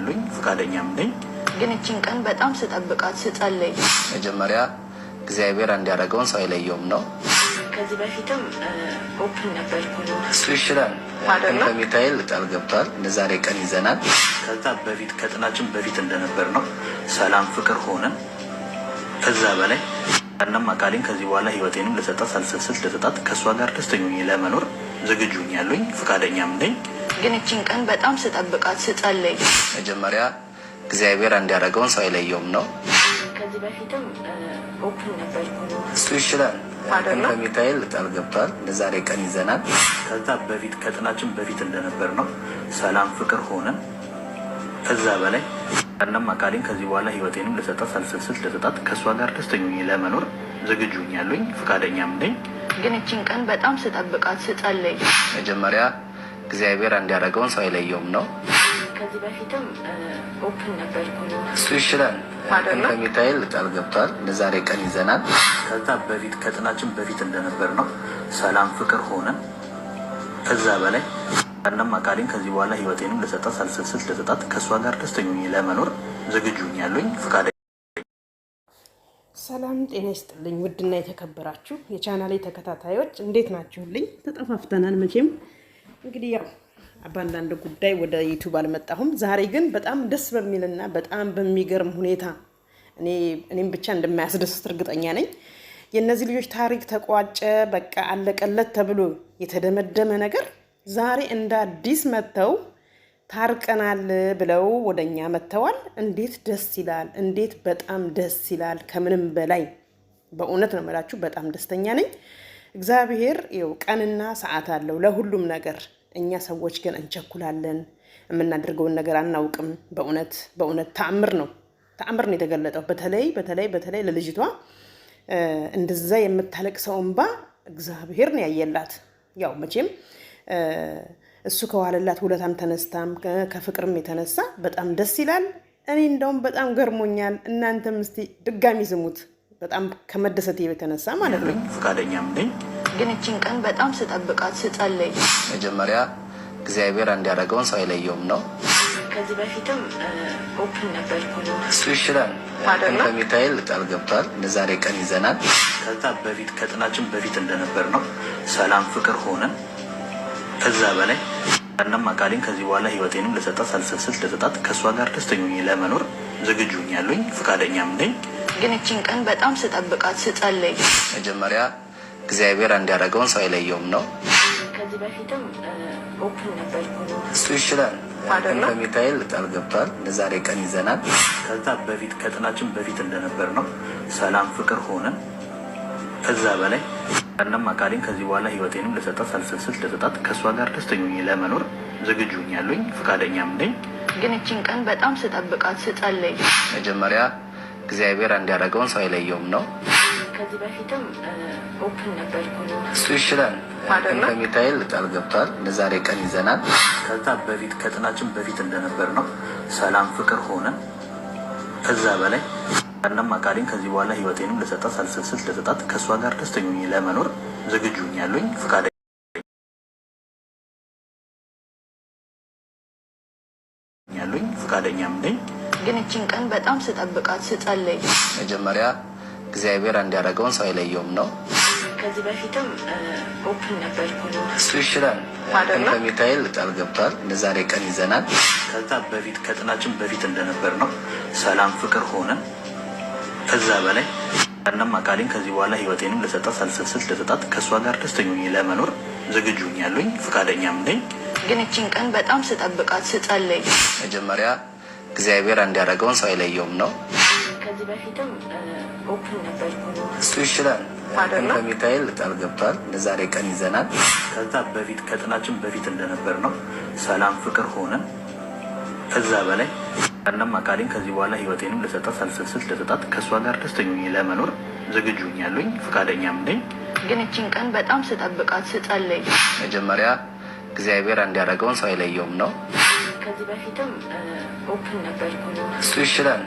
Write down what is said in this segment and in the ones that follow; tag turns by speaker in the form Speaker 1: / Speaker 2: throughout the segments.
Speaker 1: ዝግጁኛለኝ ፍቃደኛም ነኝ።
Speaker 2: ግን እቺን ቀን በጣም ስጠብቃት ስጸልይ
Speaker 3: መጀመሪያ እግዚአብሔር እንዲያደርገውን ሰው አይለየውም ነው።
Speaker 2: ከዚህ በፊትም ኦፕን ነበርኩ
Speaker 3: እሱ ይችላል ከሚካኤል ቃል ገብቷል። ለዛሬ ቀን ይዘናል።
Speaker 1: ከዛ በፊት ከጥናችን በፊት እንደነበር ነው ሰላም ፍቅር ሆነን ከዛ በላይ እናም አካሌን ከዚህ በኋላ ህይወቴንም ለሰጣት ሳልሰስት ለሰጣት ከእሷ ጋር ደስተኛ ለመኖር ዝግጁኛለኝ ፍቃደኛም ነኝ።
Speaker 2: ግን እቺን ቀን በጣም ስጠብቃት ስጸልይ
Speaker 3: መጀመሪያ እግዚአብሔር እንዲያደርገውን ሰው አይለየውም ነው።
Speaker 2: ከዚህ በፊትም ኦፕን ነበርኩ
Speaker 3: እሱ ይችላል ከሚካኤል ቃል ገብቷል። ለዛሬ ቀን ይዘናል።
Speaker 1: ከዛ በፊት ከጥናችን በፊት እንደነበር ነው ሰላም ፍቅር ሆነን ከዛ በላይ እናም አካሌን ከዚህ በኋላ ህይወቴንም ለሰጣት ሳልሰስት ለሰጣት ከእሷ ጋር ደስተኛ ለመኖር ዝግጁኛለኝ ፍቃደኛም ነኝ።
Speaker 2: ግን እቺን ቀን በጣም ስጠብቃት ስጸልይ
Speaker 3: መጀመሪያ እግዚአብሔር እንዲያደርገውን ሰው አይለየውም ነው።
Speaker 2: ከዚህ በፊትም ኦፕን ነበርኩ
Speaker 3: እሱ ይችላል ከሚካኤል ቃል ገብቷል። ለዛሬ ቀን ይዘናል።
Speaker 1: ከዛ በፊት ከጥናችን በፊት እንደነበር ነው ሰላም ፍቅር ሆነን ከዛ በላይ እናም አካሌን ከዚህ በኋላ ህይወቴንም ለሰጣት ሳልሰስት ለሰጣት ከእሷ ጋር ደስተኛ ለመኖር ዝግጁኛለኝ ፍቃደኛ።
Speaker 4: ሰላም ጤና ይስጥልኝ ውድና የተከበራችሁ የቻናሌ ተከታታዮች እንዴት ናችሁልኝ? ተጠፋፍተናል መቼም። እንግዲህ ያው በአንዳንድ ጉዳይ ወደ ዩቱብ አልመጣሁም። ዛሬ ግን በጣም ደስ በሚልና በጣም በሚገርም ሁኔታ እኔም ብቻ እንደማያስደስት እርግጠኛ ነኝ። የእነዚህ ልጆች ታሪክ ተቋጨ፣ በቃ አለቀለት ተብሎ የተደመደመ ነገር ዛሬ እንደ አዲስ መጥተው ታርቀናል ብለው ወደኛ መጥተዋል። እንዴት ደስ ይላል! እንዴት በጣም ደስ ይላል! ከምንም በላይ በእውነት ነው የምላችሁ፣ በጣም ደስተኛ ነኝ። እግዚአብሔር ይኸው ቀንና ሰዓት አለው ለሁሉም ነገር። እኛ ሰዎች ግን እንቸኩላለን፣ የምናደርገውን ነገር አናውቅም። በእውነት ተአምር ነው የተገለጠው። በተለይ ለልጅቷ እንደዛ የምታለቅሰው እንባ እግዚአብሔር ነው ያየላት። ያው መቼም እሱ ከዋለላት ውለታም ተነስታም ከፍቅርም የተነሳ በጣም ደስ ይላል። እኔ እንደውም በጣም ገርሞኛል። እናንተም እስቲ ድጋሚ ስሙት። በጣም ከመደሰት የተነሳ ማለት ነው።
Speaker 1: ፍቃደኛም ነኝ።
Speaker 2: ግን እቺን ቀን በጣም ስጠብቃት ስጸልይ
Speaker 3: መጀመሪያ እግዚአብሔር እንዲያደርገውን ሰው አይለየውም ነው።
Speaker 2: ከዚህ በፊትም ኦፕን ነበርኩ
Speaker 3: እሱ ይችላል ከሚካኤል ቃል ገብቷል። ለዛሬ ቀን ይዘናል።
Speaker 1: ከዛ በፊት ከጥናችን በፊት እንደነበር ነው ሰላም ፍቅር ሆነን ከዛ በላይ እናም አካሌን ከዚህ በኋላ ህይወቴንም ለሰጣት ሳልሰስት ለሰጣት ከእሷ ጋር ደስተኛ ለመኖር ዝግጁኛለኝ ፍቃደኛም ነኝ።
Speaker 2: ግን እቺን ቀን በጣም ስጠብቃት ስጸልይ
Speaker 3: መጀመሪያ እግዚአብሔር እንዲያደርገውን ሰው አይለየውም ነው።
Speaker 2: ከዚህ በፊትም ኦፕን ነበርኩ
Speaker 3: እሱ ይችላል ከሚካኤል ቃል ገብቷል። ለዛሬ ቀን ይዘናል።
Speaker 1: ከዛ በፊት ከጥናችን በፊት እንደነበር ነው ሰላም ፍቅር ሆነን ከዛ በላይ እናም አካሌን ከዚህ በኋላ ህይወቴንም ለሰጣት ሳልሰስት ለሰጣት ከእሷ ጋር ደስተኛ ለመኖር ዝግጁኛለኝ ፍቃደኛም ነኝ።
Speaker 2: ግን እቺን ቀን በጣም ስጠብቃት ስጸልይ
Speaker 3: መጀመሪያ እግዚአብሔር እንዲያደርገውን ሰው አይለየውም ነው።
Speaker 2: ከዚህ በፊትም ኦፕን ነበርኩ
Speaker 3: እሱ ይችላል ከሚካኤል ቃል ገብቷል። ለዛሬ ቀን ይዘናል።
Speaker 1: ከዛ በፊት ከጥናችን በፊት እንደነበር ነው ሰላም ፍቅር ሆነን ከዛ በላይ እናም አካሌን ከዚህ በኋላ ህይወቴንም ለሰጣት ሳልሰስት ለሰጣት ከእሷ ጋር ደስተኛ ለመኖር ዝግጁኛለኝ ፍቃደኛ ፍቃደኛም ነኝ።
Speaker 2: ግን እቺን ቀን በጣም ስጠብቃት ስጸልይ
Speaker 3: መጀመሪያ እግዚአብሔር እንዲያደርገውን ሰው አይለየውም ነው።
Speaker 2: ከዚህ በፊትም ኦፕን ነበርኩ
Speaker 3: እሱ ይችላል ከሚካኤል ቃል ገብቷል። ለዛሬ ቀን ይዘናል።
Speaker 1: ከዛ በፊት ከጥናችን በፊት እንደነበር ነው ሰላም ፍቅር ሆነን ከዛ በላይ እናም አካሌን ከዚህ በኋላ ህይወቴንም ለሰጣት ሳልሰስት ለሰጣት ከእሷ ጋር ደስተኛ ለመኖር ዝግጁኛለኝ ፍቃደኛም ነኝ።
Speaker 2: ግን እቺን ቀን በጣም ስጠብቃት ስጸልይ
Speaker 3: መጀመሪያ እግዚአብሔር እንዲያደርገውን ሰው አይለየውም ነው።
Speaker 2: ከዚህ በፊትም ኦፕን ነበርኩ
Speaker 3: እሱ ይችላል ከሚካኤል ቃል ገብቷል። ለዛሬ ቀን ይዘናል።
Speaker 1: ከዛ በፊት ከጥናችን በፊት እንደነበር ነው ሰላም ፍቅር ሆነን ከዛ በላይ እናም አካሌን ከዚህ በኋላ ህይወቴንም ለሰጣት ሳልሰስት ለሰጣት ከእሷ ጋር ደስተኛ ለመኖር ዝግጁኛለኝ ፍቃደኛም ነኝ።
Speaker 2: ግን እቺን ቀን በጣም ስጠብቃት ስጸልይ
Speaker 3: መጀመሪያ እግዚአብሔር እንዲያደርገውን ሰው አይለየውም ነው።
Speaker 2: ከዚህ በፊትም ኦፕን ነበርኩ
Speaker 3: እሱ ይችላል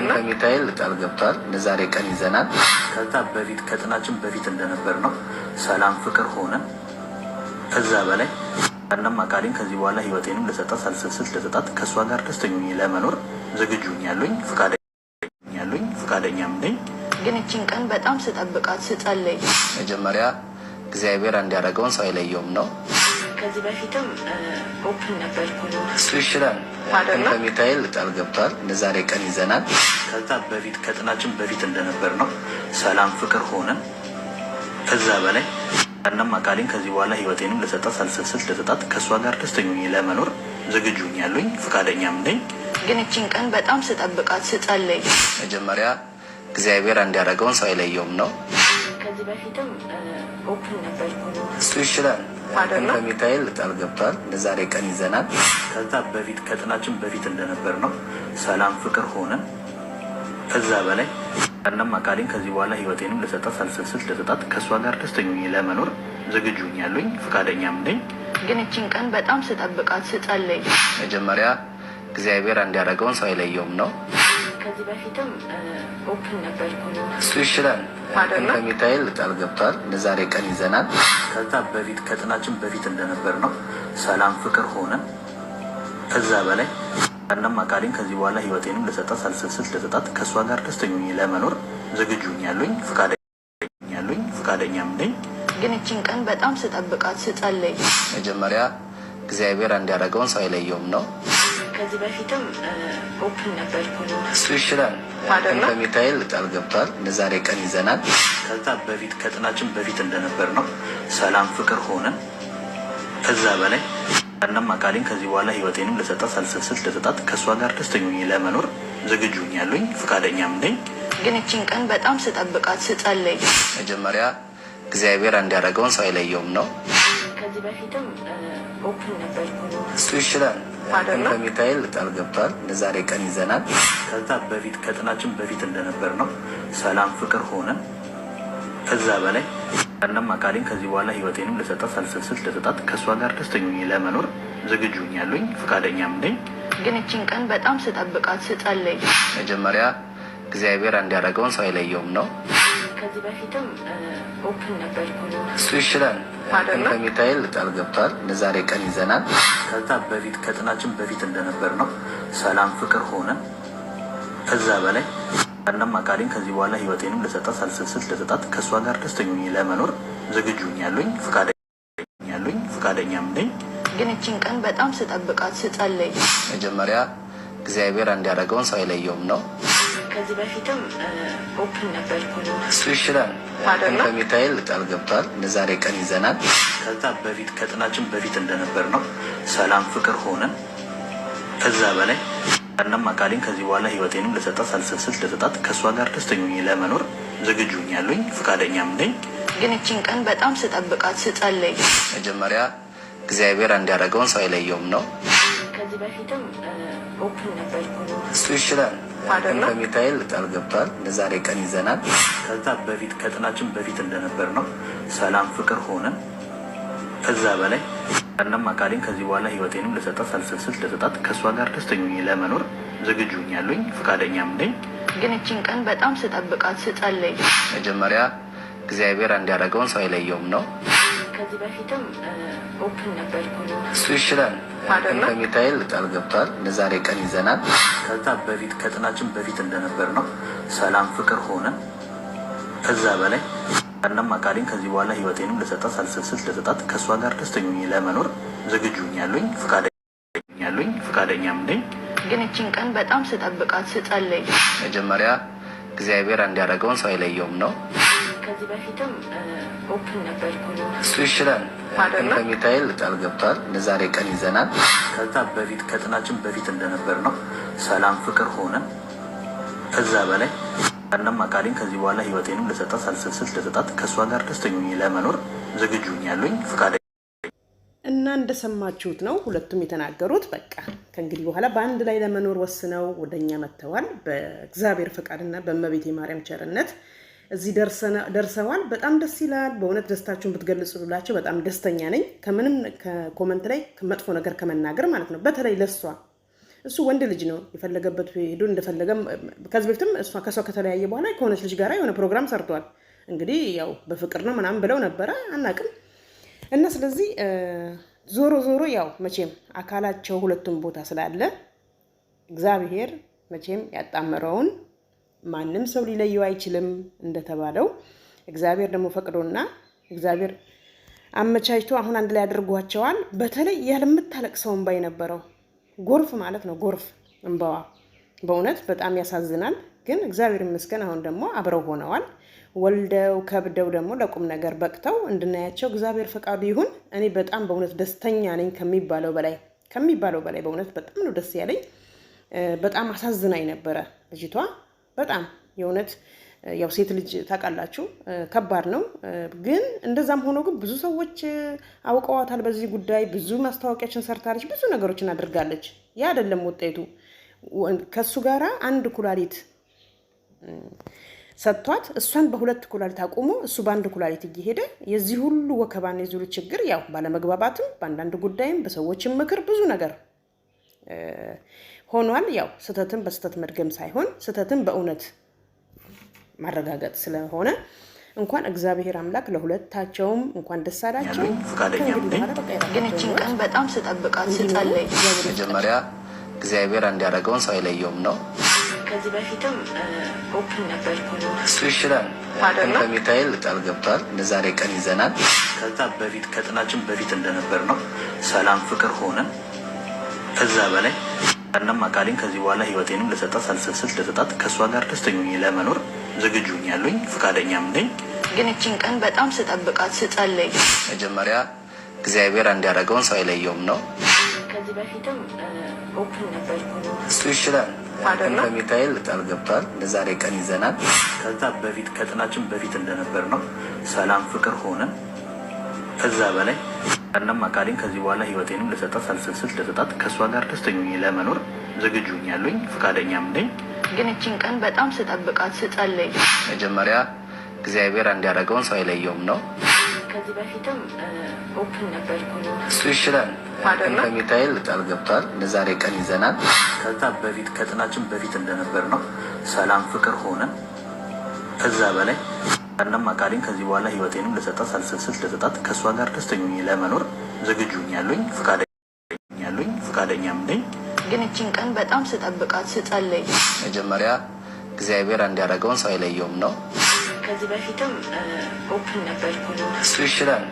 Speaker 3: ከሚካኤል ቃል ገብቷል። ለዛሬ ቀን ይዘናል።
Speaker 1: ከዛ በፊት ከጥናችን በፊት እንደነበር ነው ሰላም ፍቅር ሆነን ከዛ በላይ እናም አካሌን ከዚህ በኋላ ህይወቴንም ለሰጣት ሳልሰስት ለሰጣት ከእሷ ጋር ደስተኛ ሆኜ ለመኖር ዝግጁ ያለኝ ፈቃደኛም ነኝ።
Speaker 2: ግን እችን ቀን በጣም ስጠብቃት ስጸልይ
Speaker 3: መጀመሪያ እግዚአብሔር እንዲያደርገውን ሰው አይለየውም ነው።
Speaker 2: ከዚህ በፊትም ኦፕን ነበርኩ ነው
Speaker 3: እሱ ይችላል ከሚካኤል ቃል ገብቷል። ለዛሬ ቀን ይዘናል።
Speaker 1: ከዛ በፊት ከጥናችን በፊት እንደነበር ነው ሰላም ፍቅር ሆነን ከዛ በላይ እናም አካሌን ከዚህ በኋላ ህይወቴንም ለሰጣት ሳልሰስት ለሰጣት ከእሷ ጋር ደስተኛ ሆኜ ለመኖር ዝግጁ ያለኝ ፈቃደኛም ነኝ።
Speaker 2: ግን እችን ቀን በጣም ስጠብቃት ስጸልይ
Speaker 3: መጀመሪያ እግዚአብሔር እንዲያደርገውን ሰው አይለየውም ነው።
Speaker 2: ከዚህ በፊትም ኦፕን ነበርኩ ነው
Speaker 3: እሱ ይችላል ከሚካኤል ቃል ገብቷል። ለዛሬ ቀን ይዘናል።
Speaker 1: ከዛ በፊት ከጥናችን በፊት እንደነበር ነው ሰላም ፍቅር ሆነን ከዛ በላይ እናም አካሌን ከዚህ በኋላ ህይወቴንም ለሰጣት ሳልሰስት ለሰጣት ከእሷ ጋር ደስተኛ ሆኜ ለመኖር ዝግጁ ያለኝ ፈቃደኛም ነኝ።
Speaker 2: ግን እችን ቀን በጣም ስጠብቃት ስጸልይ
Speaker 3: መጀመሪያ እግዚአብሔር እንዲያደርገውን ሰው አይለየውም ነው።
Speaker 2: ከዚህ በፊትም ኦፕን ነበርኩ ነው
Speaker 3: እሱ ይችላል ከሚካኤል ቃል ገብቷል። ለዛሬ ቀን ይዘናል።
Speaker 1: ከዛ በፊት ከጥናችን በፊት እንደነበር ነው ሰላም ፍቅር ሆነን ከዛ በላይ እናም አካሌን ከዚህ በኋላ ህይወቴንም ለሰጣት ሳልሰስት ለሰጣት ከእሷ ጋር ደስተኛ ሆኜ ለመኖር ዝግጁ ያለኝ ፈቃደኛም ነኝ።
Speaker 2: ግን እችን ቀን በጣም ስጠብቃት ስጸልይ
Speaker 3: መጀመሪያ እግዚአብሔር እንዲያደርገውን ሰው አይለየውም ነው።
Speaker 2: ከዚህ በፊትም ኦፕን ነበርኩ ነው
Speaker 3: እሱ ይችላል ከሚካኤል ቃል ገብቷል። ለዛሬ ቀን ይዘናል።
Speaker 1: ከዛ በፊት ከጥናችን በፊት እንደነበር ነው ሰላም ፍቅር ሆነን ከዛ በላይ እናም አካሌን ከዚህ በኋላ ህይወቴንም ለሰጣት ሳልሰስት ለሰጣት ከእሷ ጋር ደስተኛ ሆኜ ለመኖር ዝግጁ ያለኝ ፈቃደኛም ነኝ።
Speaker 2: ግን እችን ቀን በጣም ስጠብቃት ስጸልይ
Speaker 3: መጀመሪያ እግዚአብሔር እንዲያደርገውን ሰው አይለየውም ነው።
Speaker 2: ከዚህ በፊትም ኦፕን ነበርኩ ነው
Speaker 3: እሱ ይችላል ከሚካኤል ቃል ገብቷል። ለዛሬ ቀን ይዘናል።
Speaker 1: ከዛ በፊት ከጥናችን በፊት እንደነበር ነው ሰላም ፍቅር ሆነን ከዛ በላይ እናም አካሌን ከዚህ በኋላ ህይወቴንም ለሰጣት ሳልሰስት ለሰጣት ከእሷ ጋር ደስተኛ ሆኜ ለመኖር ዝግጁ ያለኝ ፈቃደኛም ነኝ።
Speaker 2: ግን እችን ቀን በጣም ስጠብቃት ስጸልይ
Speaker 3: መጀመሪያ እግዚአብሔር እንዲያደርገውን ሰው አይለየውም ነው።
Speaker 2: ከዚህ በፊትም ኦፕን ነበርኩ ነው
Speaker 3: እሱ ይችላል ከሚካኤል ቃል ገብቷል። ለዛሬ ቀን ይዘናል።
Speaker 1: ከዛ በፊት ከጥናችን በፊት እንደነበር ነው ሰላም ፍቅር ሆነን ከዛ በላይ እናም አካሌን ከዚህ በኋላ ህይወቴንም ለሰጣት ሳልሰስት ለሰጣት ከእሷ ጋር ደስተኛ ሆኜ ለመኖር ዝግጁ ያለኝ ፈቃደኛም ነኝ።
Speaker 2: ግን እችን ቀን በጣም ስጠብቃት ስጸልይ
Speaker 3: መጀመሪያ እግዚአብሔር እንዲያደርገውን ሰው አይለየውም ነው።
Speaker 2: ከዚህ በፊትም ኦፕን ነበርኩ ነው
Speaker 3: እሱ ይችላል ከሚካኤል ቃል ገብቷል። ለዛሬ ቀን ይዘናል።
Speaker 1: ከዛ በፊት ከጥናችን በፊት እንደነበር ነው ሰላም ፍቅር ሆነን ከዛ በላይ እናም አካሌን ከዚህ በኋላ ህይወቴንም ለሰጣት ሳልሰስት ለሰጣት ከእሷ ጋር ደስተኛ ሆኜ ለመኖር ዝግጁ ያለኝ ፈቃደኛም ነኝ።
Speaker 2: ግን እችን ቀን በጣም ስጠብቃት ስጸልይ
Speaker 3: መጀመሪያ እግዚአብሔር እንዲያደርገውን ሰው አይለየውም ነው።
Speaker 2: ከዚህ በፊትም ኦፕን ነበርኩ ነው
Speaker 3: እሱ ይችላል ከሚካኤል ቃል ገብቷል። ለዛሬ ቀን ይዘናል።
Speaker 1: ከዛ በፊት ከጥናችን በፊት እንደነበር ነው ሰላም ፍቅር ሆነን ከዛ በላይ እናም አካሌን ከዚህ በኋላ ህይወቴንም ለሰጣት ሳልሰስት ለሰጣት ከእሷ ጋር ደስተኛ ሆኜ ለመኖር ዝግጁ ያለኝ ፈቃደኛም ነኝ።
Speaker 2: ግን እችን ቀን በጣም ስጠብቃት ስጸልይ
Speaker 3: መጀመሪያ እግዚአብሔር እንዲያደርገውን ሰው አይለየውም ነው።
Speaker 2: ከዚህ በፊትም ኦፕን ነበርኩ ነው
Speaker 3: እሱ ይችላል ከሚካኤል ቃል ገብቷል። ለዛሬ ቀን ይዘናል።
Speaker 1: ከዛ በፊት ከጥናችን በፊት እንደነበር ነው ሰላም ፍቅር ሆነን ከዛ በላይ እናም አካሌን ከዚህ በኋላ ህይወቴንም ለሰጣት ሳልሰስት ለሰጣት ከእሷ ጋር ደስተኛ ሆኜ ለመኖር ዝግጁ ያለኝ ፈቃደኛም ነኝ።
Speaker 2: ግን እችን ቀን በጣም ስጠብቃት ስጸልይ
Speaker 3: መጀመሪያ እግዚአብሔር እንዲያደርገውን ሰው አይለየውም ነው።
Speaker 2: ከዚህ በፊትም ኦፕን ነበርኩ ነው
Speaker 3: እሱ ይችላል ከሚካኤል ቃል ገብቷል። ለዛሬ ቀን ይዘናል።
Speaker 1: ከዛ በፊት ከጥናችን በፊት እንደነበር ነው ሰላም ፍቅር ሆነን ከዛ በላይ እናም አካሌን ከዚህ በኋላ ህይወቴንም ለሰጣት ሳልሰስት ለሰጣት ከእሷ ጋር ደስተኛ ሆኜ ለመኖር ዝግጁ ያለኝ ፈቃደኛ
Speaker 4: እና እንደሰማችሁት ነው ሁለቱም የተናገሩት። በቃ ከእንግዲህ በኋላ በአንድ ላይ ለመኖር ወስነው ወደኛ መጥተዋል። በእግዚአብሔር ፈቃድና በእመቤቴ ማርያም ቸርነት እዚህ ደርሰዋል። በጣም ደስ ይላል። በእውነት ደስታችሁን ብትገልጹላቸው በጣም ደስተኛ ነኝ። ከምንም ከኮመንት ላይ መጥፎ ነገር ከመናገር ማለት ነው። በተለይ ለሷ እሱ ወንድ ልጅ ነው የፈለገበት ሄዶ እንደፈለገ ከዚህ በፊትም እሷ ከሷ ከተለያየ በኋላ ከሆነች ልጅ ጋር የሆነ ፕሮግራም ሰርቷል። እንግዲህ ያው በፍቅር ነው ምናምን ብለው ነበረ አናቅም። እና ስለዚህ ዞሮ ዞሮ ያው መቼም አካላቸው ሁለቱም ቦታ ስላለ እግዚአብሔር መቼም ያጣመረውን ማንም ሰው ሊለየው አይችልም እንደተባለው እግዚአብሔር ደግሞ ፈቅዶና እግዚአብሔር አመቻችቶ አሁን አንድ ላይ አድርጓቸዋል። በተለይ ያለምታለቅሰው እንባ የነበረው ጎርፍ ማለት ነው። ጎርፍ እንባዋ በእውነት በጣም ያሳዝናል። ግን እግዚአብሔር ይመስገን አሁን ደግሞ አብረው ሆነዋል። ወልደው ከብደው ደግሞ ለቁም ነገር በቅተው እንድናያቸው እግዚአብሔር ፈቃዱ ይሁን። እኔ በጣም በእውነት ደስተኛ ነኝ ከሚባለው በላይ በእውነት በጣም ነው ደስ ያለኝ። በጣም አሳዝናኝ ነበረ ልጅቷ በጣም የእውነት ያው ሴት ልጅ ታውቃላችሁ ከባድ ነው። ግን እንደዛም ሆኖ ግን ብዙ ሰዎች አውቀዋታል። በዚህ ጉዳይ ብዙ ማስታወቂያችን ሰርታለች፣ ብዙ ነገሮችን አድርጋለች። ያ አይደለም ውጤቱ። ከሱ ጋራ አንድ ኩላሊት ሰጥቷት እሷን በሁለት ኩላሊት አቁሞ እሱ በአንድ ኩላሊት እየሄደ የዚህ ሁሉ ወከባና የዚህ ሁሉ ችግር ያው ባለመግባባትም በአንዳንድ ጉዳይም በሰዎችም ምክር ብዙ ነገር ሆኗል። ያው ስህተትን በስህተት መድገም ሳይሆን ስህተትን በእውነት ማረጋገጥ ስለሆነ እንኳን እግዚአብሔር አምላክ ለሁለታቸውም እንኳን ደስ አላቸው።
Speaker 2: ግን እቺን ቀን በጣም ስጠብቃት ስጸልይ
Speaker 3: መጀመሪያ እግዚአብሔር እንዲያደርገውን ሰው አይለየውም ነው።
Speaker 2: ከዚህ በፊትም ኦፕን ነበርኩ ነው
Speaker 3: እሱ ይችላል ከሚካኤል ቃል ገብቷል። ለዛሬ ቀን ይዘናል።
Speaker 1: ከዛ በፊት ከጥናችን በፊት እንደነበር ነው ሰላም ፍቅር ሆነን ከዛ በላይ እናም አካሌን ከዚህ በኋላ ህይወቴንም ለሰጣት ሳልሰስት ለሰጣት ከእሷ ጋር ደስተኛ ለመኖር ዝግጁ ያለኝ ፈቃደኛም ነኝ።
Speaker 2: ግን እቺን ቀን በጣም ስጠብቃት ስጸልይ
Speaker 3: መጀመሪያ እግዚአብሔር እንዲያደርገውን ሰው አይለየውም ነው።
Speaker 2: ከዚህ በፊትም ኦፕን ነበርኩ ነው
Speaker 3: እሱ ይችላል ከሚካኤል ቃል ገብቷል። ለዛሬ ቀን ይዘናል።
Speaker 1: ከዛ በፊት ከጥናችን በፊት እንደነበር ነው ሰላም ፍቅር ሆነን ከዛ በላይ እናም አካሌን ከዚህ በኋላ ህይወቴንም ለሰጣት ሳልሰስት ለሰጣት ከእሷ ጋር ደስተኛ ለመኖር ዝግጁ ያለኝ ፈቃደኛም ነኝ።
Speaker 2: ግን እቺን ቀን በጣም ስጠብቃት ስጸልይ
Speaker 3: መጀመሪያ እግዚአብሔር እንዲያደርገውን ሰው አይለየውም ነው።
Speaker 2: ከዚህ በፊትም ኦፕን ነበርኩ ነው
Speaker 3: እሱ ይችላል ከሚካኤል ቃል ገብቷል። ለዛሬ ቀን ይዘናል።
Speaker 1: ከዛ በፊት ከጥናችን በፊት እንደነበር ነው ሰላም ፍቅር ሆነን ከዛ በላይ እናም አካሌን ከዚህ በኋላ ህይወቴንም ለሰጣት ሳልሰስት ለሰጣት ከእሷ ጋር ደስተኛ ለመኖር ዝግጁ ያለኝ ፈቃደኛም ነኝ።
Speaker 2: ግን እቺን ቀን በጣም ስጠብቃት ስጸልይ
Speaker 3: መጀመሪያ እግዚአብሔር እንዲያደርገውን ሰው አይለየውም ነው።
Speaker 2: ከዚህ በፊትም ኦፕን ነበርኩ ነው
Speaker 3: እሱ ይችላል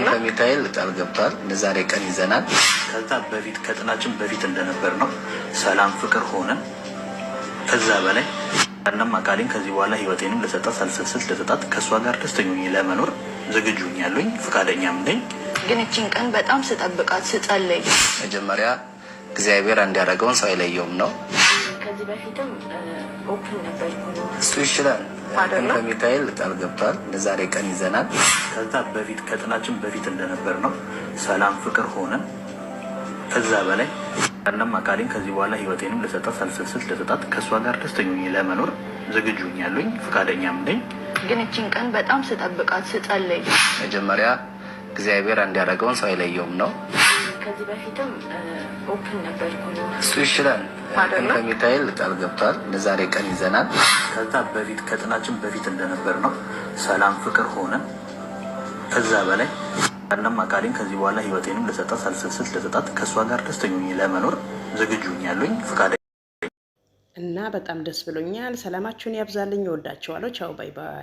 Speaker 3: ከሚካኤል ቃል ገብቷል። ለዛሬ ቀን ይዘናል።
Speaker 1: ከዛ በፊት ከጥናችን በፊት እንደነበር ነው ሰላም ፍቅር ሆነን ከዛ በላይ እናም አካሌን ከዚህ በኋላ ህይወቴንም ለሰጣት ሳልሰስት ለሰጣት ከእሷ ጋር ደስተኛ ለመኖር ዝግጁ ያለኝ ፈቃደኛም ነኝ።
Speaker 2: ግን እቺን ቀን በጣም ስጠብቃት ስጸልይ
Speaker 3: መጀመሪያ እግዚአብሔር እንዲያደርገውን ሰው አይለየውም ነው።
Speaker 2: ከዚህ በፊትም ኦፕን ነበርኩ ነው
Speaker 3: እሱ ይችላል ከሚካኤል ቃል ገብቷል። ለዛሬ ቀን ይዘናል።
Speaker 1: ከዛ በፊት ከጥናችን በፊት እንደነበር ነው ሰላም ፍቅር ሆነን ከዛ በላይ እናም አካሌን ከዚህ በኋላ ህይወቴንም ለሰጣት ሳልሰስት ለሰጣት ከእሷ ጋር ደስተኛ ለመኖር ዝግጁ ያለኝ ፈቃደኛም ነኝ።
Speaker 2: ግን እቺን ቀን በጣም ስጠብቃት ስጸልይ
Speaker 3: መጀመሪያ እግዚአብሔር እንዲያደርገውን ሰው አይለየውም ነው።
Speaker 2: ከዚህ በፊትም ኦፕን ነበርኩ ነው
Speaker 3: እሱ ይችላል ከሚካኤል ቃል ገብቷል። ለዛሬ ቀን ይዘናል።
Speaker 1: ከዛ በፊት ከጥናችን በፊት እንደነበር ነው ሰላም ፍቅር ሆነን ከዛ በላይ እናም አካሌን ከዚህ በኋላ ህይወቴንም ለሰጣት ሳልሰስት ለሰጣት ከእሷ ጋር ደስተኛ ለመኖር ዝግጁ ያለኝ ፈቃደኛ
Speaker 4: እና በጣም ደስ ብሎኛል። ሰላማችሁን ያብዛልኝ። እወዳችኋለሁ። ቻው ባይ ባይ።